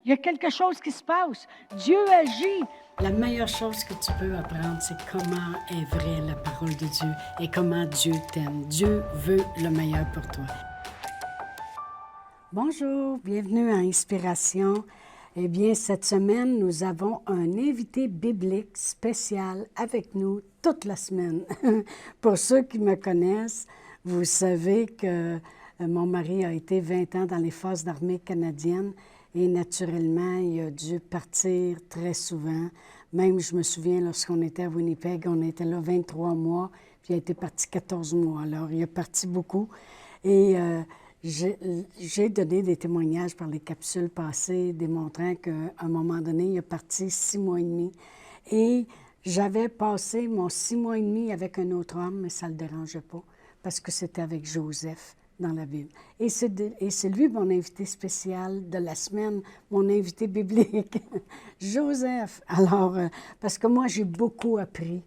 Il y a quelque chose qui se passe. Dieu agit. La meilleure chose que tu peux apprendre, c'est comment est vraie la parole de Dieu et comment Dieu t'aime. Dieu veut le meilleur pour toi. Bonjour, bienvenue à Inspiration. Eh bien, cette semaine, nous avons un invité biblique spécial avec nous toute la semaine. Pour ceux qui me connaissent, vous savez que mon mari a été 20 ans dans les forces armées canadiennes et naturellement, il a dû partir très souvent. Même, je me souviens, lorsqu'on était à Winnipeg, on était là 23 mois, puis il a été parti 14 mois. Alors, il est parti beaucoup. Et j'ai donné des témoignages par les capsules passées démontrant qu'à un moment donné, il est parti 6 mois et demi. Et j'avais passé mon 6 mois et demi avec un autre homme, mais ça ne le dérangeait pas, parce que c'était avec Joseph dans la Bible. Et c'est lui mon invité spécial de la semaine, mon invité biblique, Joseph. Alors, parce que moi, j'ai beaucoup appris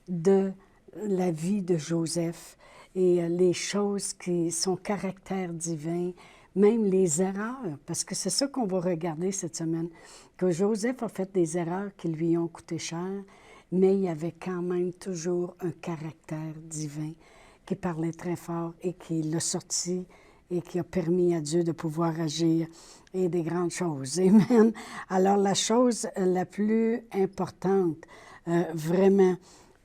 de la vie de Joseph et les choses qui son caractère divin, même les erreurs, parce que c'est ça qu'on va regarder cette semaine, que Joseph a fait des erreurs qui lui ont coûté cher, mais il y avait quand même toujours un caractère divin qui parlait très fort et qui l'a sorti et qui a permis à Dieu de pouvoir agir et des grandes choses. Amen. Alors, la chose la plus importante, vraiment,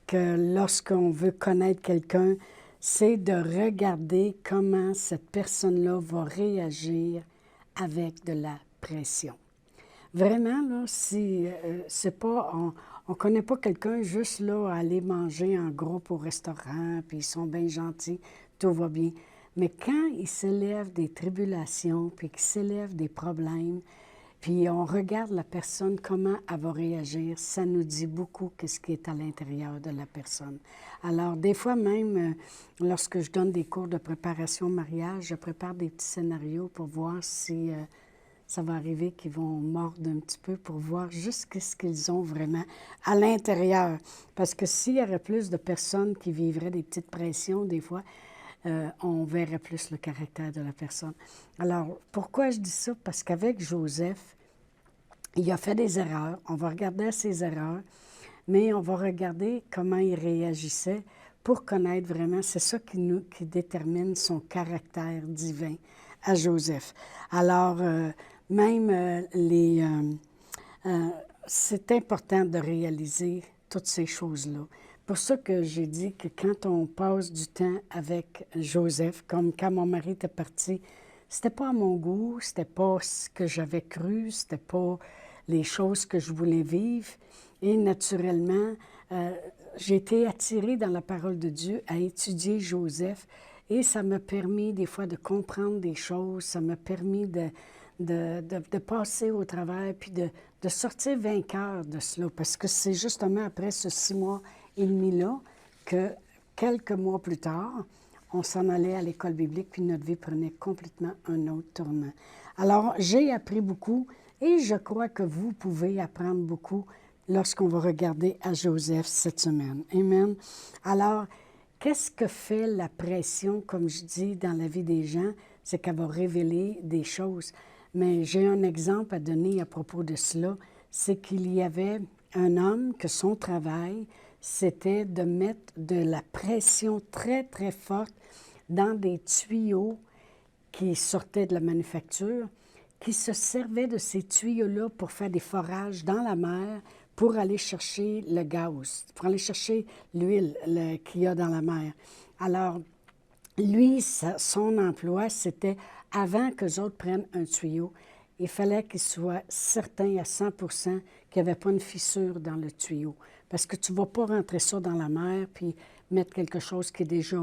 que lorsqu'on veut connaître quelqu'un, c'est de regarder comment cette personne-là va réagir avec de la pression. Vraiment, là, si c'est pas, on ne connaît pas quelqu'un juste là à aller manger en groupe au restaurant, puis ils sont bien gentils, tout va bien. Mais quand il s'élève des tribulations, puis qu'il s'élève des problèmes, puis on regarde la personne, comment elle va réagir, ça nous dit beaucoup qu'est-ce qui est à l'intérieur de la personne. Alors, des fois même, lorsque je donne des cours de préparation au mariage, je prépare des petits scénarios pour voir si ça va arriver qu'ils vont mordre un petit peu pour voir juste ce qu'ils ont vraiment à l'intérieur. Parce que s'il y aurait plus de personnes qui vivraient des petites pressions, des fois, on verrait plus le caractère de la personne. Alors, pourquoi je dis ça? Parce qu'avec Joseph, il a fait des erreurs. On va regarder ses erreurs, mais on va regarder comment il réagissait pour connaître vraiment, c'est ça qui détermine son caractère divin à Joseph. Alors, c'est important de réaliser toutes ces choses-là. Pour ça que j'ai dit que quand on passe du temps avec Joseph, comme quand mon mari était parti, c'était pas à mon goût, c'était pas ce que j'avais cru, c'était pas les choses que je voulais vivre. Et naturellement, j'ai été attirée dans la parole de Dieu à étudier Joseph et ça m'a permis des fois de comprendre des choses, ça m'a permis de passer au travers puis de sortir vainqueur de cela. Parce que c'est justement après ce 6 mois et demi-là que quelques mois plus tard, on s'en allait à l'école biblique, puis notre vie prenait complètement un autre tournant. Alors, j'ai appris beaucoup et je crois que vous pouvez apprendre beaucoup lorsqu'on va regarder à Joseph cette semaine. Amen. Alors, qu'est-ce que fait la pression, comme je dis, dans la vie des gens? C'est qu'elle va révéler des choses. Mais j'ai un exemple à donner à propos de cela. C'est qu'il y avait un homme que son travail, c'était de mettre de la pression très, très forte dans des tuyaux qui sortaient de la manufacture, qui se servaient de ces tuyaux-là pour faire des forages dans la mer pour aller chercher le gaz, pour aller chercher l'huile qu'il y a dans la mer. Alors, lui, son emploi, c'était avant qu'eux autres prennent un tuyau, il fallait qu'il soit certain à 100 qu'il n'y avait pas une fissure dans le tuyau. Parce que tu ne vas pas rentrer ça dans la mer puis mettre quelque chose qui est déjà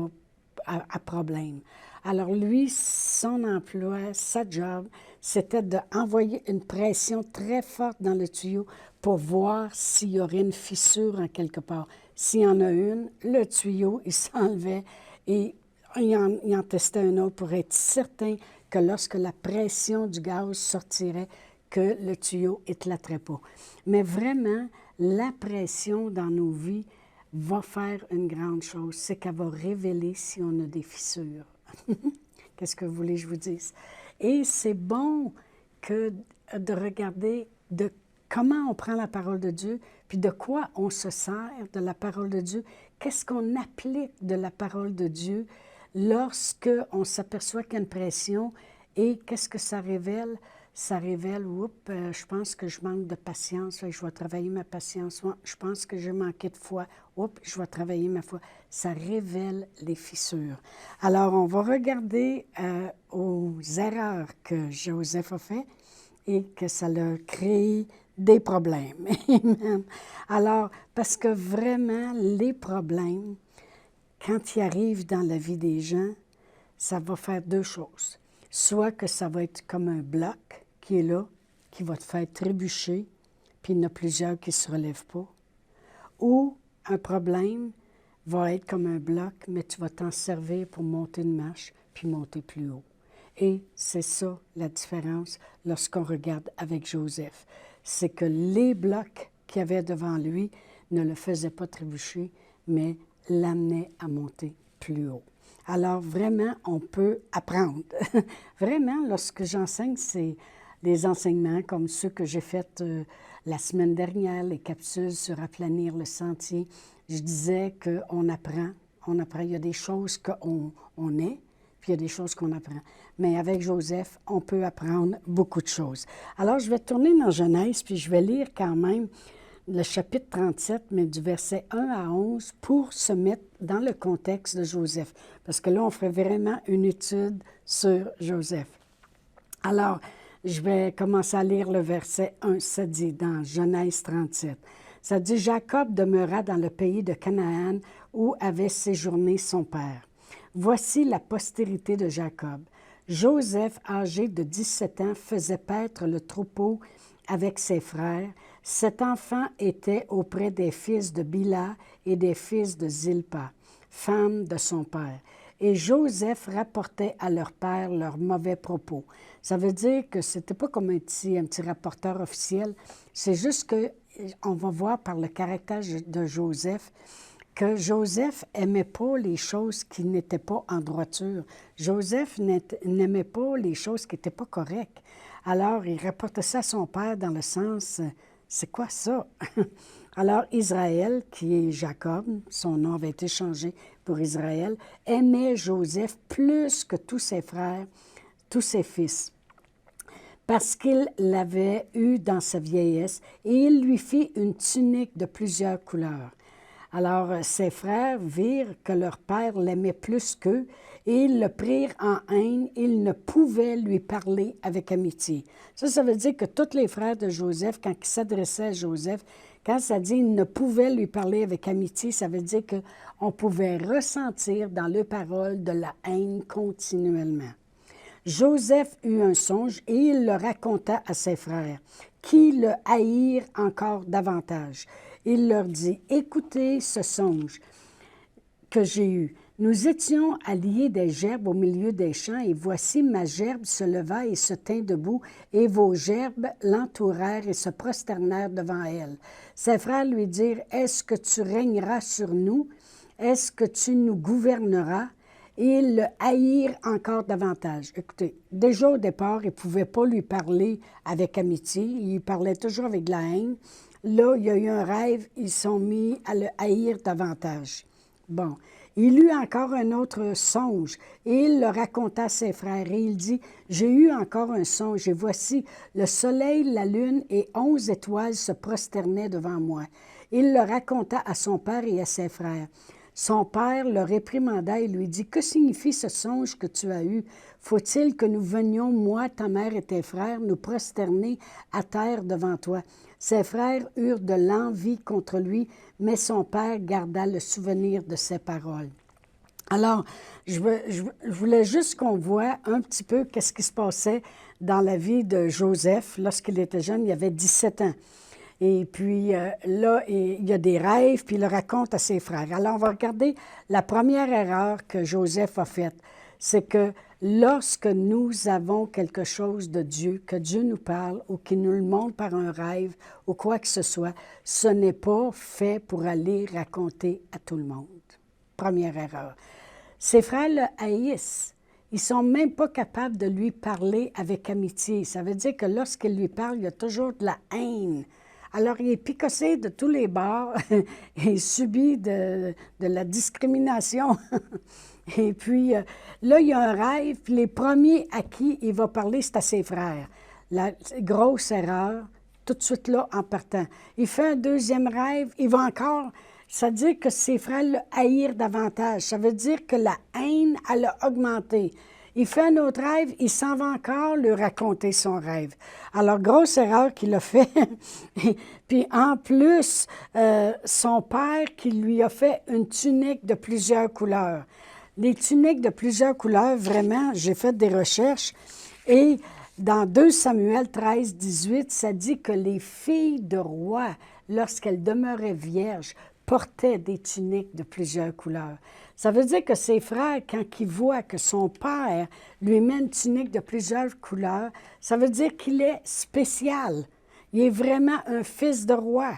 à problème. Alors lui, son emploi, sa job, c'était d'envoyer une pression très forte dans le tuyau pour voir s'il y aurait une fissure en quelque part. S'il y en a une, le tuyau, il s'enlevait et il en testait un autre pour être certain que lorsque la pression du gaz sortirait, que le tuyau éclaterait pas. Mais vraiment, la pression dans nos vies va faire une grande chose, c'est qu'elle va révéler si on a des fissures. Qu'est-ce que vous voulez que je vous dise? Et c'est bon que de regarder de comment on prend la parole de Dieu, puis de quoi on se sert de la parole de Dieu, qu'est-ce qu'on applique de la parole de Dieu lorsque on s'aperçoit qu'il y a une pression et qu'est-ce que ça révèle? Ça révèle, je pense que je manque de patience, je vais travailler ma patience. Je pense que j'ai manqué de foi, je vais travailler ma foi. Ça révèle les fissures. Alors, on va regarder aux erreurs que Joseph a fait et que ça a créé des problèmes. Amen. Alors, parce que vraiment, les problèmes, quand ils arrivent dans la vie des gens, ça va faire deux choses. Soit que ça va être comme un bloc qui est là, qui va te faire trébucher, puis il y en a plusieurs qui ne se relèvent pas. Ou un problème va être comme un bloc, mais tu vas t'en servir pour monter une marche, puis monter plus haut. Et c'est ça la différence lorsqu'on regarde avec Joseph. C'est que les blocs qu'il y avait devant lui ne le faisaient pas trébucher, mais l'amenaient à monter plus haut. Alors, vraiment, on peut apprendre. Vraiment, lorsque j'enseigne, c'est des enseignements comme ceux que j'ai faits la semaine dernière, les capsules sur aplanir le sentier. Je disais qu'on apprend. On apprend. Il y a des choses qu'on est, puis il y a des choses qu'on apprend. Mais avec Joseph, on peut apprendre beaucoup de choses. Alors, je vais tourner dans Genèse, puis je vais lire quand même le chapitre 37, mais du verset 1 à 11, pour se mettre dans le contexte de Joseph. Parce que là, on ferait vraiment une étude sur Joseph. Alors, je vais commencer à lire le verset 1. Ça dit dans Genèse 37. Ça dit « Jacob demeura dans le pays de Canaan où avait séjourné son père. Voici la postérité de Jacob. Joseph, âgé de 17 ans, faisait paître le troupeau avec ses frères. Cet enfant était auprès des fils de Bila et des fils de Zilpa, femme de son père. Et Joseph rapportait à leur père leurs mauvais propos. » Ça veut dire que ce n'était pas comme un petit rapporteur officiel. C'est juste qu'on va voir par le caractère de Joseph que Joseph n'aimait pas les choses qui n'étaient pas en droiture. Joseph n'aimait pas les choses qui n'étaient pas correctes. Alors, il rapportait ça à son père dans le sens, c'est quoi ça? Alors, Israël, qui est Jacob, son nom avait été changé pour Israël, aimait Joseph plus que tous ses frères, tous ses fils, parce qu'il l'avait eu dans sa vieillesse, et il lui fit une tunique de plusieurs couleurs. Alors, ses frères virent que leur père l'aimait plus qu'eux, et ils le prirent en haine. Ils ne pouvaient lui parler avec amitié. Ça veut dire que tous les frères de Joseph, quand ils s'adressaient à Joseph, quand ça dit « ils ne pouvaient lui parler avec amitié », ça veut dire qu'on pouvait ressentir dans leurs paroles de la haine continuellement. Joseph eut un songe et il le raconta à ses frères, qui le haïrent encore davantage. Il leur dit, « Écoutez ce songe que j'ai eu. Nous étions à lier des gerbes au milieu des champs, et voici ma gerbe se leva et se tint debout, et vos gerbes l'entourèrent et se prosternèrent devant elle. » Ses frères lui dirent, « Est-ce que tu régneras sur nous? Est-ce que tu nous gouverneras? » Et ils le haïrent encore davantage. Écoutez, déjà au départ, ils ne pouvaient pas lui parler avec amitié, ils parlaient toujours avec de la haine. Là, il y a eu un rêve, ils sont mis à le haïr davantage. Bon, il eut encore un autre songe, et il le raconta à ses frères, et il dit, « J'ai eu encore un songe, et voici, le soleil, la lune et 11 étoiles se prosternaient devant moi. » Il le raconta à son père et à ses frères. Son père le réprimanda et lui dit, « Que signifie ce songe que tu as eu? Faut-il que nous venions, moi, ta mère et tes frères, nous prosterner à terre devant toi? » Ses frères eurent de l'envie contre lui, mais son père garda le souvenir de ses paroles. Alors, je voulais juste qu'on voit un petit peu qu'est-ce qui se passait dans la vie de Joseph. Lorsqu'il était jeune, il avait 17 ans. Et puis là, il y a des rêves, puis il le raconte à ses frères. Alors, on va regarder la première erreur que Joseph a faite. C'est que lorsque nous avons quelque chose de Dieu, que Dieu nous parle ou qu'il nous le montre par un rêve ou quoi que ce soit, ce n'est pas fait pour aller raconter à tout le monde. Première erreur. Ses frères le haïssent. ils ne sont même pas capables de lui parler avec amitié. Ça veut dire que lorsqu'il lui parle, il y a toujours de la haine. Alors, il est picossé de tous les bords et il subit de la discrimination. Et puis, là, il y a un rêve, puis les premiers à qui il va parler, c'est à ses frères. La grosse erreur, tout de suite là, en partant. Il fait un deuxième rêve, il va encore... Ça veut dire que ses frères le haïrent davantage. Ça veut dire que la haine, elle a augmenté. Il fait un autre rêve, il s'en va encore lui raconter son rêve. Alors, grosse erreur qu'il a fait. Puis, en plus, son père qui lui a fait une tunique de plusieurs couleurs. Les tuniques de plusieurs couleurs, vraiment, j'ai fait des recherches et dans 2 Samuel 13, 18, ça dit que les filles de rois, lorsqu'elles demeuraient vierges, portaient des tuniques de plusieurs couleurs. Ça veut dire que ses frères, quand ils voient que son père lui met une tunique de plusieurs couleurs, ça veut dire qu'il est spécial. Il est vraiment un fils de roi.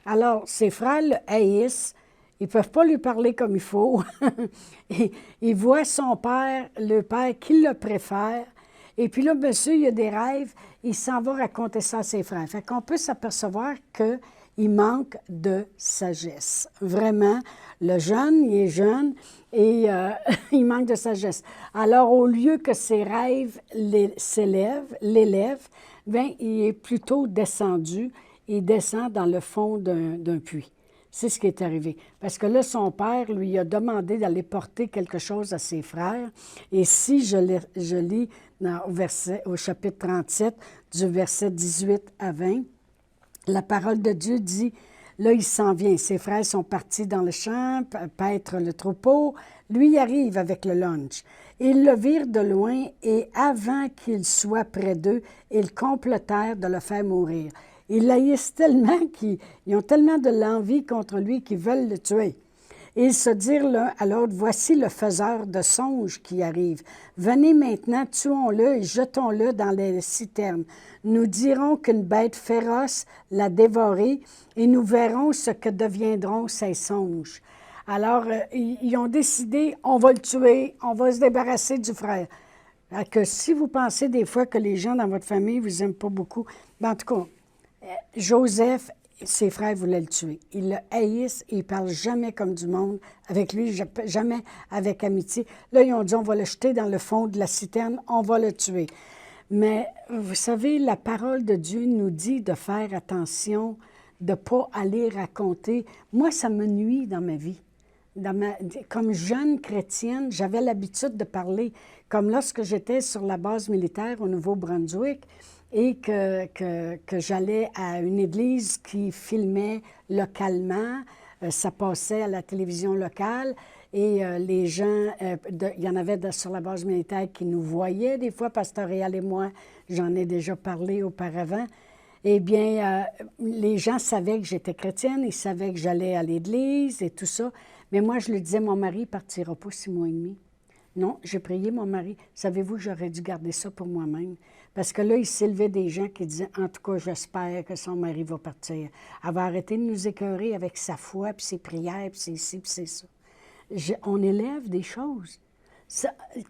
Alors, ses frères le haïssent. Ils ne peuvent pas lui parler comme il faut. Il voit son père, le père qui le préfère. Et puis là, monsieur, il a des rêves, il s'en va raconter ça à ses frères. Fait qu'on peut s'apercevoir qu'il manque de sagesse. Vraiment, le jeune, il est jeune et il manque de sagesse. Alors, au lieu que ses rêves l'élèvent, bien, il est plutôt descendu. Il descend dans le fond d'un puits. C'est ce qui est arrivé. Parce que là, son père lui a demandé d'aller porter quelque chose à ses frères. Et si je lis au chapitre 37, du verset 18 à 20, la parole de Dieu dit, là, il s'en vient. Ses frères sont partis dans le champ, paître le troupeau. Lui, il arrive avec le lunch. Ils le virent de loin et avant qu'il soit près d'eux, ils complotèrent de le faire mourir. Ils l'haïssent tellement qu'ils ont tellement de l'envie contre lui qu'ils veulent le tuer. Et ils se dirent l'un à l'autre, voici le faiseur de songes qui arrive. Venez maintenant, tuons-le et jetons-le dans les citernes. Nous dirons qu'une bête féroce l'a dévoré et nous verrons ce que deviendront ses songes. Alors, ils ont décidé, on va le tuer, on va se débarrasser du frère. Alors que si vous pensez des fois que les gens dans votre famille ne vous aiment pas beaucoup, ben en tout cas, Joseph, ses frères voulaient le tuer. Ils le haïssent, ils ne parlent jamais comme du monde avec lui, jamais avec amitié. Là, ils ont dit, on va le jeter dans le fond de la citerne, on va le tuer. Mais vous savez, la parole de Dieu nous dit de faire attention, de ne pas aller raconter. Moi, ça me nuit dans ma vie. Comme jeune chrétienne, j'avais l'habitude de parler, comme lorsque j'étais sur la base militaire au Nouveau-Brunswick, et que j'allais à une église qui filmait localement, ça passait à la télévision locale, et les gens, il y en avait sur la base militaire qui nous voyaient des fois, Pasteur Réal et moi, j'en ai déjà parlé auparavant. Eh bien, les gens savaient que j'étais chrétienne, ils savaient que j'allais à l'église et tout ça, mais moi, je lui disais, mon mari ne partira pas 6 mois et demi. Non, j'ai prié mon mari. Savez-vous que j'aurais dû garder ça pour moi-même? Parce que là, il s'élevait des gens qui disaient, en tout cas, j'espère que son mari va partir. Elle va arrêter de nous écœurer avec sa foi, puis ses prières, puis c'est ci, puis c'est ça. On élève des choses.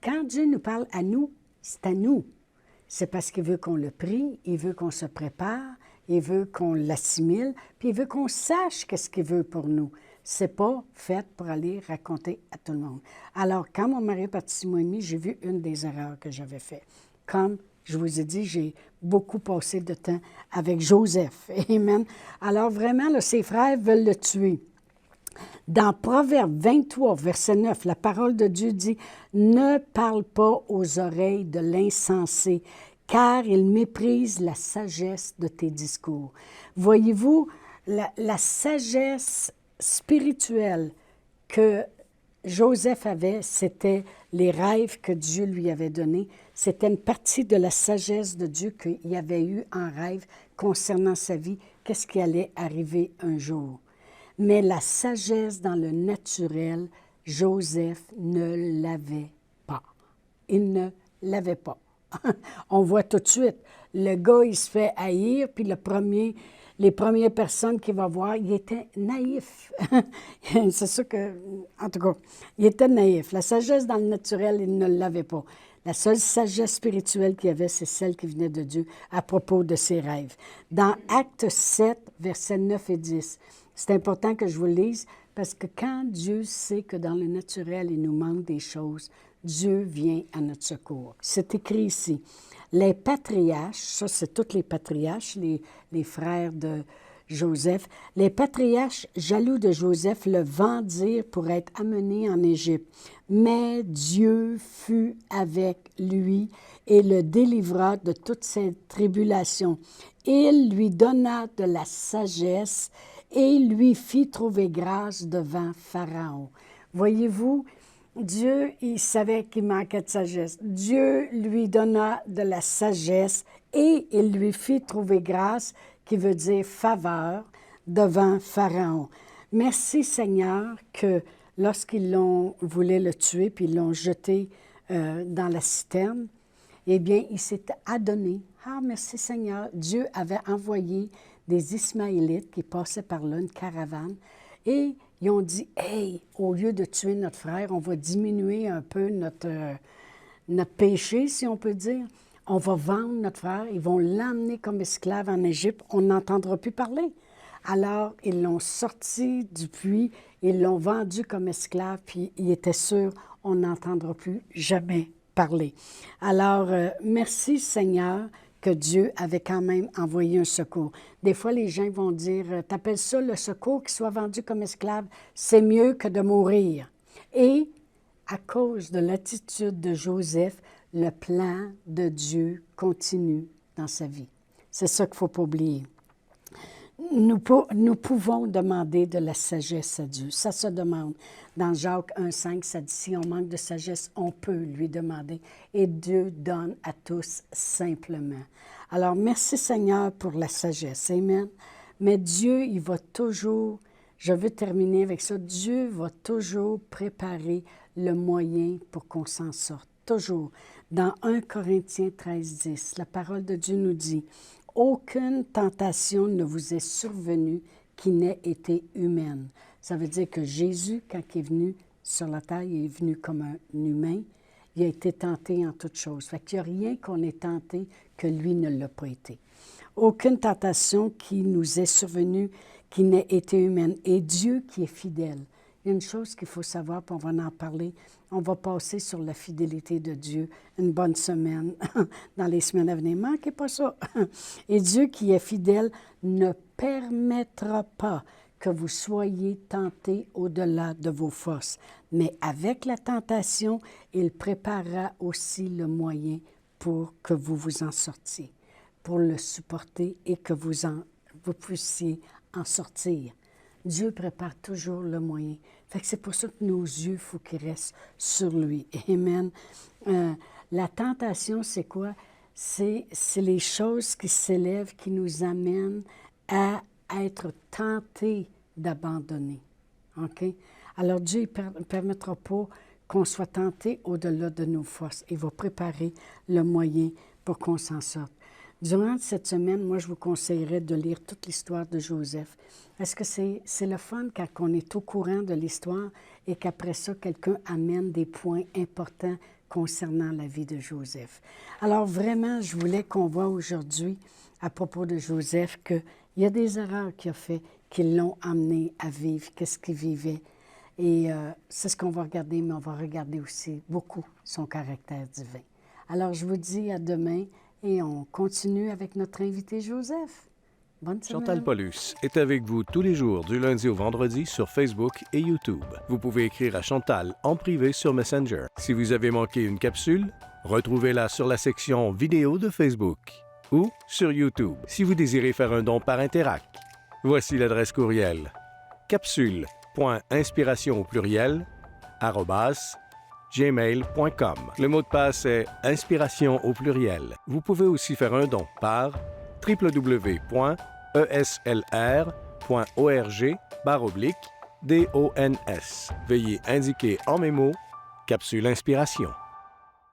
Quand Dieu nous parle à nous, c'est à nous. C'est parce qu'il veut qu'on le prie, il veut qu'on se prépare, il veut qu'on l'assimile, puis il veut qu'on sache qu'est-ce qu'il veut pour nous. C'est pas fait pour aller raconter à tout le monde. Alors, quand mon mari est parti 6 mois et demi, j'ai vu une des erreurs que j'avais faites. Comme je vous ai dit, j'ai beaucoup passé de temps avec Joseph. Amen. Alors, vraiment, là, ses frères veulent le tuer. Dans Proverbe 23, verset 9, la parole de Dieu dit « Ne parle pas aux oreilles de l'insensé, car il méprise la sagesse de tes discours. » Voyez-vous, la sagesse spirituelle que Joseph avait, c'était les rêves que Dieu lui avait donnés. C'était une partie de la sagesse de Dieu qu'il avait eu en rêve concernant sa vie, qu'est-ce qui allait arriver un jour. Mais la sagesse dans le naturel, Joseph ne l'avait pas. Il ne l'avait pas. On voit tout de suite, le gars, il se fait haïr, puis les premières personnes qu'il va voir, il était naïf. C'est sûr que, en tout cas, il était naïf. La sagesse dans le naturel, il ne l'avait pas. La seule sagesse spirituelle qu'il y avait, c'est celle qui venait de Dieu à propos de ses rêves. Dans Actes 7, versets 9 et 10, c'est important que je vous le lise parce que quand Dieu sait que dans le naturel, il nous manque des choses, Dieu vient à notre secours. C'est écrit ici. Les patriarches, ça c'est tous les patriarches, les frères de Joseph, les patriarches jaloux de Joseph le vendirent pour être amené en Égypte. Mais Dieu fut avec lui et le délivra de toutes ses tribulations. Il lui donna de la sagesse et lui fit trouver grâce devant Pharaon. Voyez-vous, Dieu, il savait qu'il manquait de sagesse. Dieu lui donna de la sagesse et il lui fit trouver grâce, qui veut dire faveur, devant Pharaon. Merci Seigneur que lorsqu'ils voulu le tuer, puis ils l'ont jeté dans la citerne, eh bien, il s'est adonné. Ah, merci Seigneur. Dieu avait envoyé des Ismaélites qui passaient par là, une caravane, et ils ont dit, « Hey, au lieu de tuer notre frère, on va diminuer un peu notre péché, si on peut dire. On va vendre notre frère, ils vont l'emmener comme esclave en Égypte, on n'entendra plus parler. » Alors, ils l'ont sorti du puits, ils l'ont vendu comme esclave, puis il était sûr, on n'entendra plus jamais parler. Alors, merci Seigneur que Dieu avait quand même envoyé un secours. Des fois, les gens vont dire, « T'appelles ça le secours qui soit vendu comme esclave? C'est mieux que de mourir. » Et à cause de l'attitude de Joseph, le plan de Dieu continue dans sa vie. C'est ça qu'il ne faut pas oublier. Nous pouvons demander de la sagesse à Dieu. Ça se demande. Dans Jacques 1,5, ça dit, si on manque de sagesse, on peut lui demander. Et Dieu donne à tous simplement. Alors, merci Seigneur pour la sagesse. Amen. Mais Dieu, il va toujours, je veux terminer avec ça, Dieu va toujours préparer le moyen pour qu'on s'en sorte. Toujours. Dans 1 Corinthiens 13, 10, la parole de Dieu nous dit, « Aucune tentation ne vous est survenue qui n'ait été humaine. » Ça veut dire que Jésus, quand il est venu sur la terre, il est venu comme un humain. Il a été tenté en toutes choses. Fait qu'il n'y a rien qu'on ait tenté que lui ne l'a pas été. Aucune tentation qui nous est survenue qui n'ait été humaine. Et Dieu qui est fidèle. Il y a une chose qu'il faut savoir, puis on va en parler. On va passer sur la fidélité de Dieu une bonne semaine, dans les semaines à venir. Manquez pas ça. Et Dieu qui est fidèle ne permettra pas que vous soyez tentés au-delà de vos forces. Mais avec la tentation, il préparera aussi le moyen pour que vous vous en sortiez, pour le supporter et que vous puissiez en sortir. Dieu prépare toujours le moyen. Fait que c'est pour ça que nos yeux, il faut qu'ils restent sur lui. Amen. La tentation, c'est quoi? C'est les choses qui s'élèvent, qui nous amènent à être tentés d'abandonner. OK? Alors, Dieu ne permettra pas qu'on soit tenté au-delà de nos forces. Il va préparer le moyen pour qu'on s'en sorte. Durant cette semaine, moi, je vous conseillerais de lire toute l'histoire de Joseph. Est-ce que c'est le fun quand on est au courant de l'histoire et qu'après ça, quelqu'un amène des points importants concernant la vie de Joseph? Alors vraiment, je voulais qu'on voit aujourd'hui, à propos de Joseph, qu'il y a des erreurs qu'il a fait qui l'ont amené à vivre, qu'est-ce qu'il vivait. Et c'est ce qu'on va regarder, mais on va regarder aussi beaucoup son caractère divin. Alors, je vous dis à demain. Et on continue avec notre invité Joseph. Bonne semaine. Chantal Paulus est avec vous tous les jours du lundi au vendredi sur Facebook et YouTube. Vous pouvez écrire à Chantal en privé sur Messenger. Si vous avez manqué une capsule, retrouvez-la sur la section vidéo de Facebook ou sur YouTube si vous désirez faire un don par Interac. Voici l'adresse courriel capsule.inspiration au pluriel @gmail.com. Le mot de passe est inspiration au pluriel. Vous pouvez aussi faire un don par www.eslr.org/dons. Veuillez indiquer en mémo Capsule Inspiration.